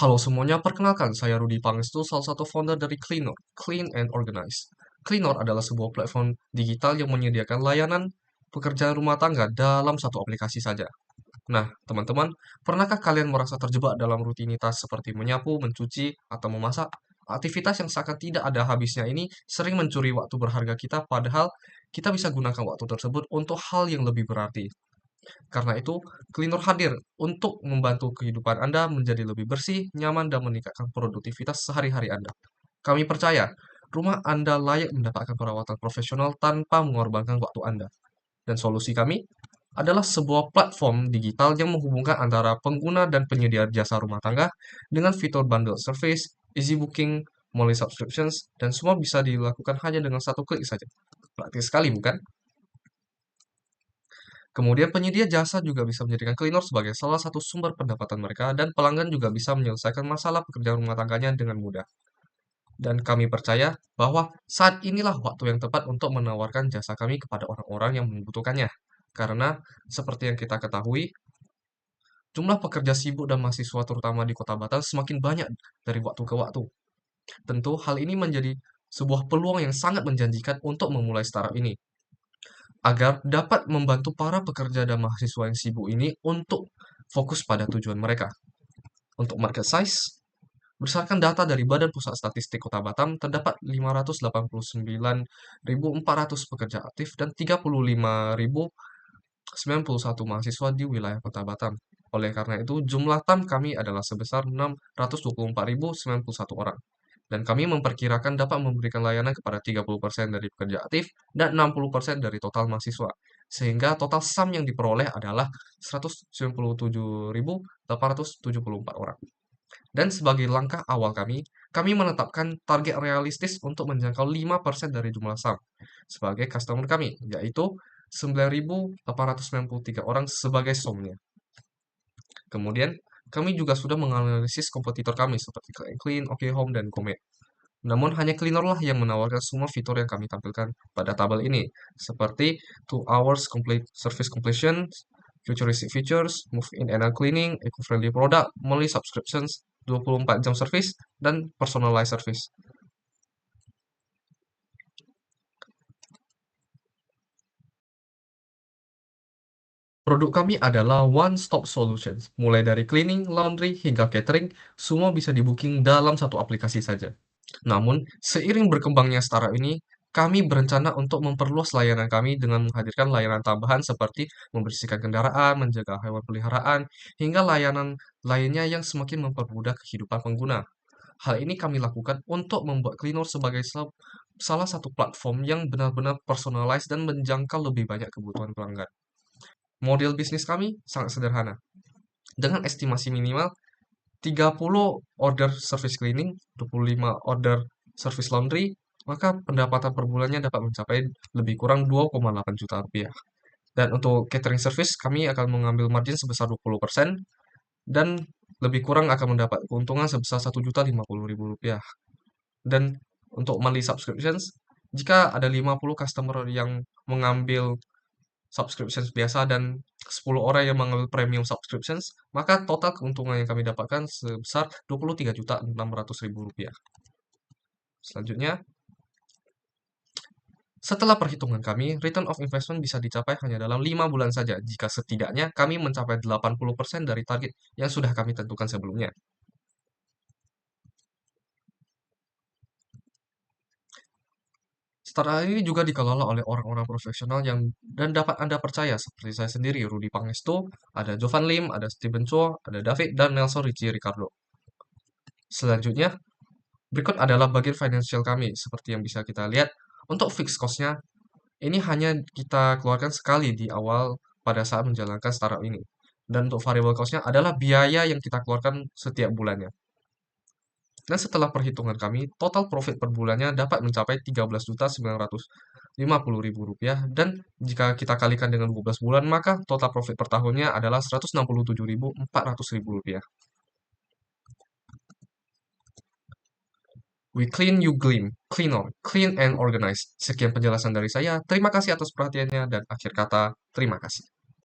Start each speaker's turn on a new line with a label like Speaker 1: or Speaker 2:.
Speaker 1: Halo semuanya, perkenalkan saya Rudi Pangestu, salah satu founder dari Cleanor, Clean and Organize. Cleanor adalah sebuah platform digital yang menyediakan layanan pekerjaan rumah tangga dalam satu aplikasi saja. Nah, teman-teman, pernahkah kalian merasa terjebak dalam rutinitas seperti menyapu, mencuci, atau memasak? Aktivitas yang seakan tidak ada habisnya ini sering mencuri waktu berharga kita, padahal kita bisa gunakan waktu tersebut untuk hal yang lebih berarti. Karena itu, Cleanor hadir untuk membantu kehidupan Anda menjadi lebih bersih, nyaman, dan meningkatkan produktivitas sehari-hari Anda. Kami percaya, rumah Anda layak mendapatkan perawatan profesional tanpa mengorbankan waktu Anda. Dan solusi kami adalah sebuah platform digital yang menghubungkan antara pengguna dan penyedia jasa rumah tangga dengan fitur bundle service, easy booking, monthly subscriptions, dan semua bisa dilakukan hanya dengan satu klik saja. Praktis sekali, bukan? Kemudian penyedia jasa juga bisa menjadikan cleaner sebagai salah satu sumber pendapatan mereka dan pelanggan juga bisa menyelesaikan masalah pekerjaan rumah tangganya dengan mudah. Dan kami percaya bahwa saat inilah waktu yang tepat untuk menawarkan jasa kami kepada orang-orang yang membutuhkannya. Karena seperti yang kita ketahui, jumlah pekerja sibuk dan mahasiswa terutama di Kota Batam semakin banyak dari waktu ke waktu. Tentu hal ini menjadi sebuah peluang yang sangat menjanjikan untuk memulai startup ini agar dapat membantu para pekerja dan mahasiswa yang sibuk ini untuk fokus pada tujuan mereka. Untuk market size, berdasarkan data dari Badan Pusat Statistik Kota Batam, terdapat 589.400 pekerja aktif dan 35.091 mahasiswa di wilayah Kota Batam. Oleh karena itu, jumlah TAM kami adalah sebesar 624.091 orang. Dan kami memperkirakan dapat memberikan layanan kepada 30% dari pekerja aktif dan 60% dari total mahasiswa. Sehingga total SAM yang diperoleh adalah 197.874 orang. Dan sebagai langkah awal kami menetapkan target realistis untuk menjangkau 5% dari jumlah SAM sebagai customer kami, yaitu 9.893 orang sebagai SOM-nya. Kemudian, kami juga sudah menganalisis kompetitor kami seperti Clean, OK Home, dan Comet. Namun hanya Cleanor lah yang menawarkan semua fitur yang kami tampilkan pada tabel ini, seperti 2 hours complete service completion, futuristic features, move-in and out cleaning, eco-friendly product, monthly subscriptions, 24 jam service, dan personalized service. Produk kami adalah one-stop solutions, mulai dari cleaning, laundry, hingga catering, semua bisa di-booking dalam satu aplikasi saja. Namun, seiring berkembangnya startup ini, kami berencana untuk memperluas layanan kami dengan menghadirkan layanan tambahan seperti membersihkan kendaraan, menjaga hewan peliharaan, hingga layanan lainnya yang semakin mempermudah kehidupan pengguna. Hal ini kami lakukan untuk membuat Cleanor sebagai salah satu platform yang benar-benar personalized dan menjangkau lebih banyak kebutuhan pelanggan. Model bisnis kami sangat sederhana. Dengan estimasi minimal 30 order service cleaning, 25 order service laundry, maka pendapatan per bulannya dapat mencapai lebih kurang 2,8 juta rupiah. Dan untuk catering service, kami akan mengambil margin sebesar 20% dan lebih kurang akan mendapat keuntungan sebesar 1.050.000 rupiah. Dan untuk monthly subscriptions, jika ada 50 customer yang mengambil subscriptions biasa dan 10 orang yang mengambil premium subscriptions, maka total keuntungan yang kami dapatkan sebesar 23.600.000 rupiah. Selanjutnya, setelah perhitungan kami, return of investment bisa dicapai hanya dalam 5 bulan saja jika setidaknya kami mencapai 80% dari target yang sudah kami tentukan sebelumnya. Startup ini juga dikelola oleh orang-orang profesional dan dapat Anda percaya seperti saya sendiri, Rudi Pangestu, ada Jovan Lim, ada Steven Cho, ada David, dan Nelson Richie Ricardo. Selanjutnya, berikut adalah bagian finansial kami, seperti yang bisa kita lihat. Untuk fixed cost-nya, ini hanya kita keluarkan sekali di awal pada saat menjalankan startup ini. Dan untuk variable cost-nya adalah biaya yang kita keluarkan setiap bulannya. Dan setelah perhitungan kami, total profit per bulannya dapat mencapai 13.950.000 rupiah. Dan jika kita kalikan dengan 12 bulan, maka total profit per tahunnya adalah 167.400.000 rupiah. We clean, you gleam. Clean on, clean and organized. Sekian penjelasan dari saya. Terima kasih atas perhatiannya dan akhir kata, terima kasih.